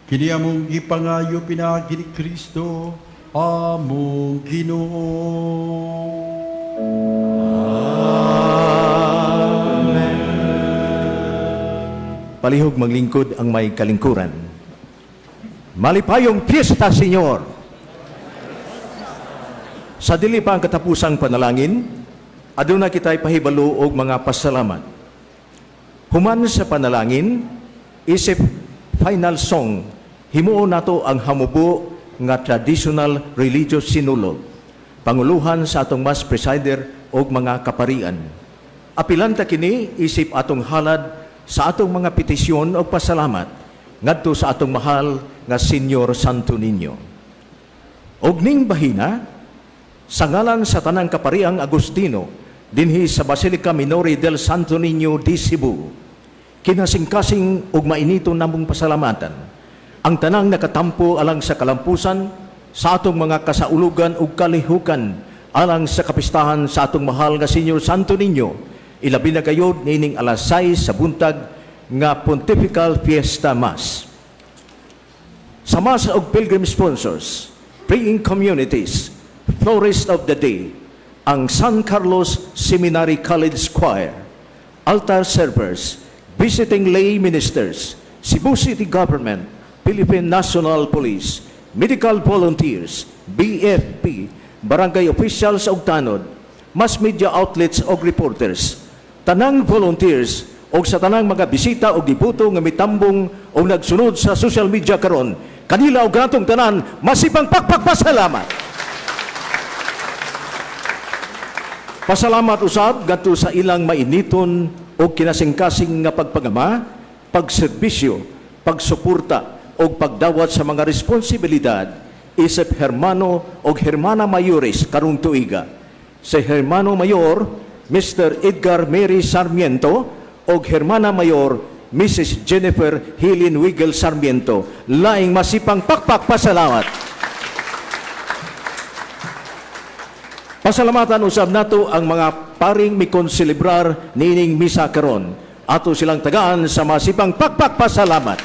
S1: kini among gipangayo pinaagi ni Kristo, among Ginoo.
S9: Palihog maglingkod ang may kalingkuran. Malipayong Piyesta, Senyor! Sa dili pa ang katapusang panalangin, aduna kita'y pahibalo og mga pasalamat. Human sa panalangin, isip final song, himuon nato ang hamubo nga traditional religious sinulog, panguluhan sa atong mas presider og mga kaparian. Apilan ta kini isip atong halad sa atong mga petisyon o pasalamat ngadto sa atong mahal nga Senyor Santo Niño. Og ning bahina, sa ngalan sa tanang kapariang Agustino, dinhi sa Basilica Minore del Santo Niño di Cebu, kinasingkasing og mainiton namong pasalamatan ang tanang nakatampo alang sa kalampusan sa atong mga kasaulugan ug kalihukan alang sa kapistahan sa atong mahal nga Senyor Santo Niño, ilabi na gayud nining alas 6 sa buntag nga Pontifical Fiesta Mass. Sa Mass og Pilgrim Sponsors, Praying Communities, Florist of the Day, ang San Carlos Seminary College Choir, Altar Servers, Visiting Lay Ministers, Cebu City Government, Philippine National Police, Medical Volunteers, BFP, Barangay Officials og Tanod, Mass Media Outlets og Reporters, tanang volunteers o sa tanang mga bisita o diputo nga mitambong o nagsunod sa social media karon, kanila o ganatong tanan, masipang pakpakpasalamat. Pasalamat usab gadto sa ilang mainiton o kinasingkasing nga pagpagama, pagserbisyo, pagsuporta o pagdawat sa mga responsibilidad isip hermano o hermana mayores karong tuiga. Si hermano mayor Mr. Edgar Mary Sarmiento o Hermana Mayor Mrs. Jennifer Helen Wiggle Sarmiento. Laing masipang pakpak pasalamat. Pasalamatan usab nato ang mga paring mikon selebrar nining misa karon. Ato silang tagaan sa masipang pakpak pasalamat.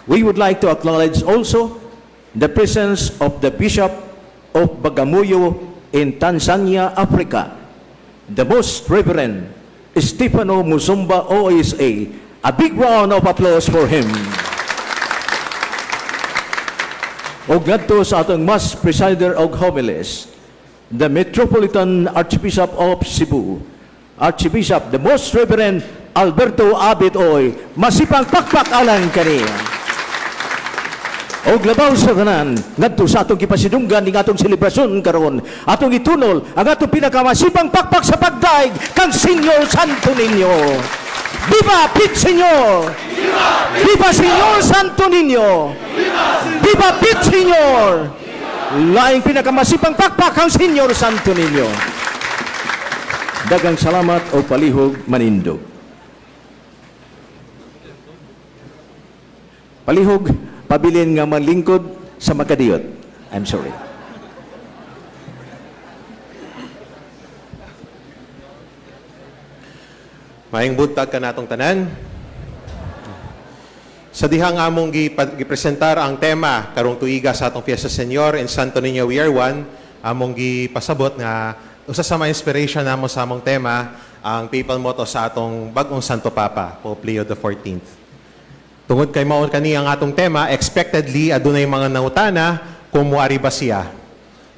S9: We would like to acknowledge also the presence of the Bishop of Bagamoyo in Tanzania, Africa, the Most Reverend Stefano Musumba OSA. A big round of applause for him. O ngadto sa atong mas presider og homilies, the Metropolitan Archbishop of Cebu, Archbishop, the Most Reverend Alberto Abit Oy. Masipang pakpak alang kaniya. O labaw sa tanan, ngadto sa atong kipasidunggan ning atong selebrasyon karon, atong itunol ang atong pinakamasipang pakpak sa pagdaig kang Senyor Santo Niño. Viva Pit Senyor! Viva Senyor Santo Niño! Viva Pit Senyor! Laing pinakamasipang pakpak kang Senyor Santo Niño. Dagang salamat o palihog manindog. Palihog pabilin nga malingkod sa makadiyot. I'm sorry.
S10: Maayong buntag ka natong tanan. Sa dihang among gipresentar ang tema karong tuiga sa atong Fiesta Señor in Santo Niño We Are One, among gipasabot nga usa sa mga inspiration namo sa among tema ang papal motto sa atong bag-ong Santo Papa, Pope Leo XIV. Tungod kay mao kani ang atong tema, expectedly adunay mga nangutana kung moari ba siya.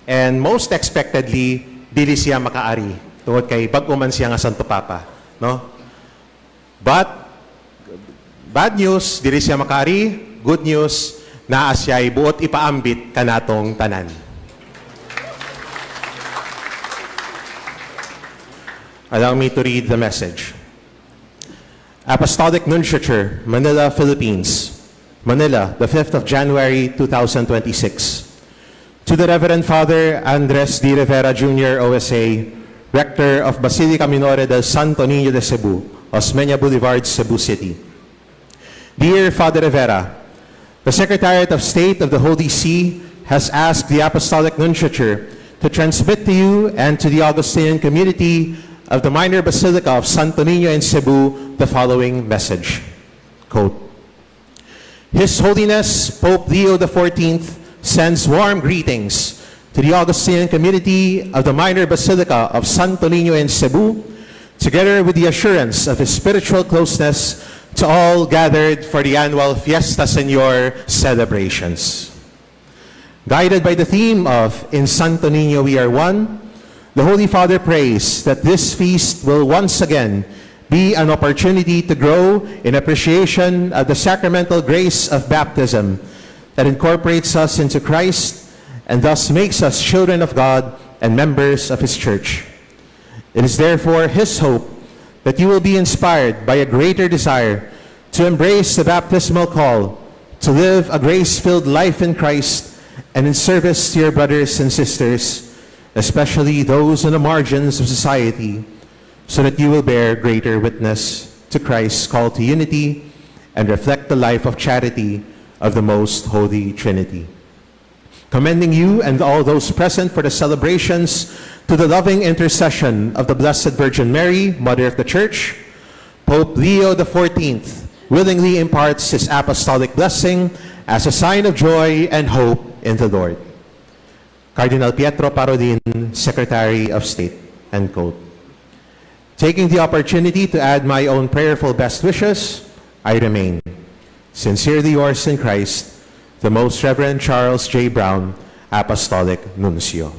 S10: And most expectedly dili siya makaari. Tungod kay bag-o man siya nga Santo Papa, no? But bad news, dili siya makaari. Good news, naa siya buot ipaambit kanatong tanan. Allow me to read the message. Apostolic Nunciature, Manila, Philippines. Manila, the 5th of January, 2026. To the Reverend Father Andres D. Rivera Jr., OSA, Rector of Basilica Minore del Santo Niño de Cebu, Osmeña Boulevard, Cebu City. Dear Father Rivera, the Secretariat of State of the Holy See has asked the Apostolic Nunciature to transmit to you and to the Augustinian community of the Minor Basilica of Santo Niño in Cebu the following message. Quote, His Holiness Pope Leo XIV sends warm greetings to the Augustinian community of the Minor Basilica of Santo Niño in Cebu, together with the assurance of his spiritual closeness to all gathered for the annual Fiesta Señor celebrations. Guided by the theme of In Santo Niño We Are One, the Holy Father prays that this feast will once again be an opportunity to grow in appreciation of the sacramental grace of baptism that incorporates us into Christ and thus makes us children of God and members of His Church. It is therefore His hope that you will be inspired by a greater desire to embrace the baptismal call to live a grace-filled life in Christ and in service to your brothers and sisters, especially those on the margins of society, so that you will bear greater witness to Christ's call to unity and reflect the life of charity of the Most Holy Trinity. Commending you and all those present for the celebrations to the loving intercession of the Blessed Virgin Mary, Mother of the Church, Pope Leo XIV willingly imparts his apostolic blessing as a sign of joy and hope in the Lord. Cardinal Pietro Parolin, Secretary of State, end quote. Taking the opportunity to add my own prayerful best wishes, I remain sincerely yours in Christ, the Most Reverend Charles J. Brown, Apostolic Nuncio.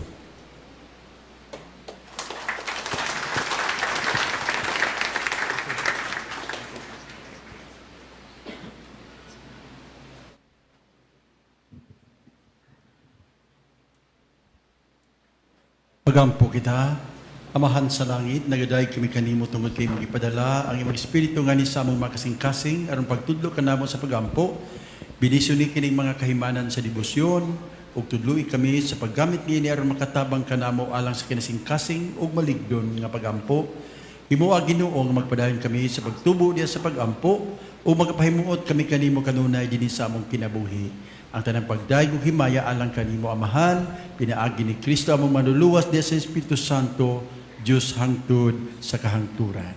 S1: Pagampo kita, Amahan sa langit, nagaday kami kanimo tungod kay mong ipadala, ang imong Espiritu nga ni sa among makasing-kasing, aron pagtudlo kanamo sa pagampo, binisyon kining mga kahimanan sa debosyon, ug tudloi kami sa paggamit niini aron makatabang kanamo alang sa kinasing-kasing ug maligdon nga pagampo. Himuha Ginoo nga magpadayon kami sa pagtubo diya sa pagampo, ug magapahimuot kami kanimo kanunay dinhi sa among kinabuhi. Ang tanang pagdayo ug himaya alang kanimo Amahan, pinaagi ni Kristo among manluluwas diya sa Espiritu Santo, Diyos hangtod sa kahangturan.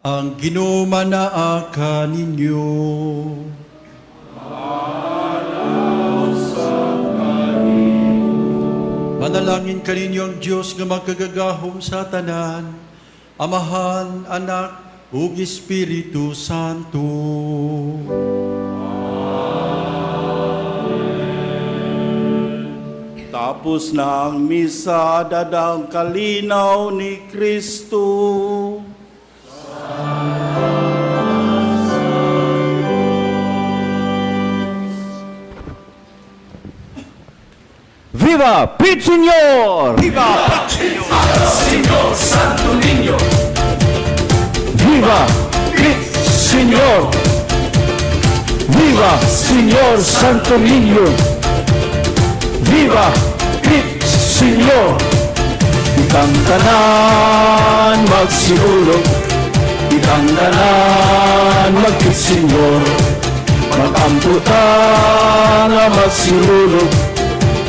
S1: Ang Ginoo manaa kaninyo. Manalangin kaninyo ang Diyos nga magkagagahom sa tanan, Amahan, Anak, ug Espiritu Santo.
S5: Tapos na ang misa, dadang kalinaw ni Kristo.
S9: Viva Pit Señor!
S11: Viva Señor Santo Niño!
S9: Viva Pit Señor! Viva Señor Santo Niño! Viva Pit Señor! Itang tanan magsigulog, itang tanan mag-Pit Señor, mag-amputan na magsigulog,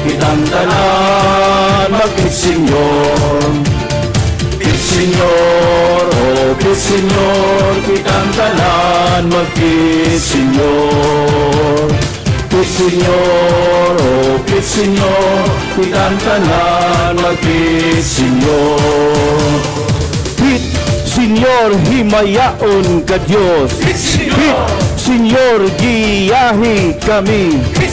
S9: itang tanan mag-Pit Señor. Pit Señor, oh Pit Señor, itang tanan mag-Pit Señor. Pit Señor, oh Pit Señor, itang tanan mag-Pit Señor. Pit Señor, himayaon ka Diyos. Pit Señor, giyahi kami. Pit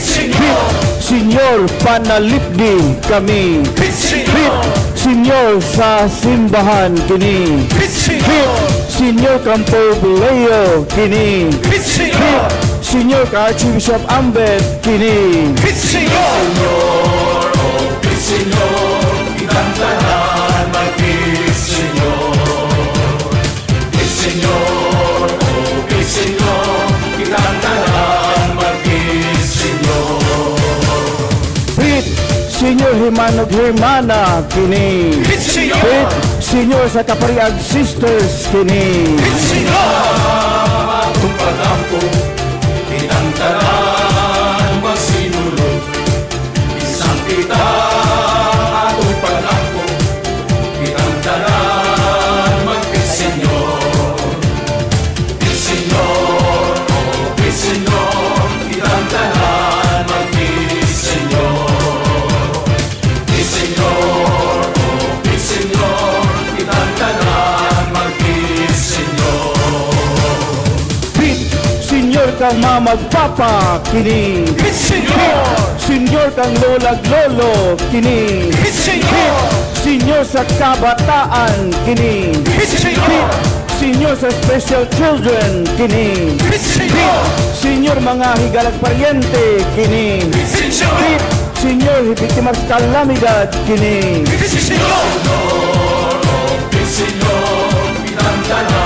S9: Señor, panalipdi kami. Pit Señor, sa simbahan kini. Pit Señor, Campo Vileo kini. Pit Señor, ka Archbishop Ambed kini.
S11: Pit Señor, oh Pit Señor, itang tanan mag-Pit Señor.
S9: hermana kini.
S11: Senyor!
S9: Pit Senyor sa kapariag sisters kini.
S11: Atong pagdampo, tinantanan magsinulog. Isang kita atong pagdampo, tinantanan magpisenyor. Pisenyor, oh pisenyor, tinantanan magpisenyor. Pisenyor, oh pisenyor, tinantanan magpisenyor.
S9: Pit Senyor kang mamagpapa kini.
S11: Senyor!
S9: Senyor kang lolag lolo kini.
S11: Senyor!
S9: Senyor sa kabataan kini.
S11: Senyor!
S9: Senyor sa special children kini.
S11: Senyor!
S9: Senyor mga higalag paryente kini.
S11: Senyor!
S9: Senyor biktimas kalamidad kini.
S11: Senyor! Senyor! Pinantanan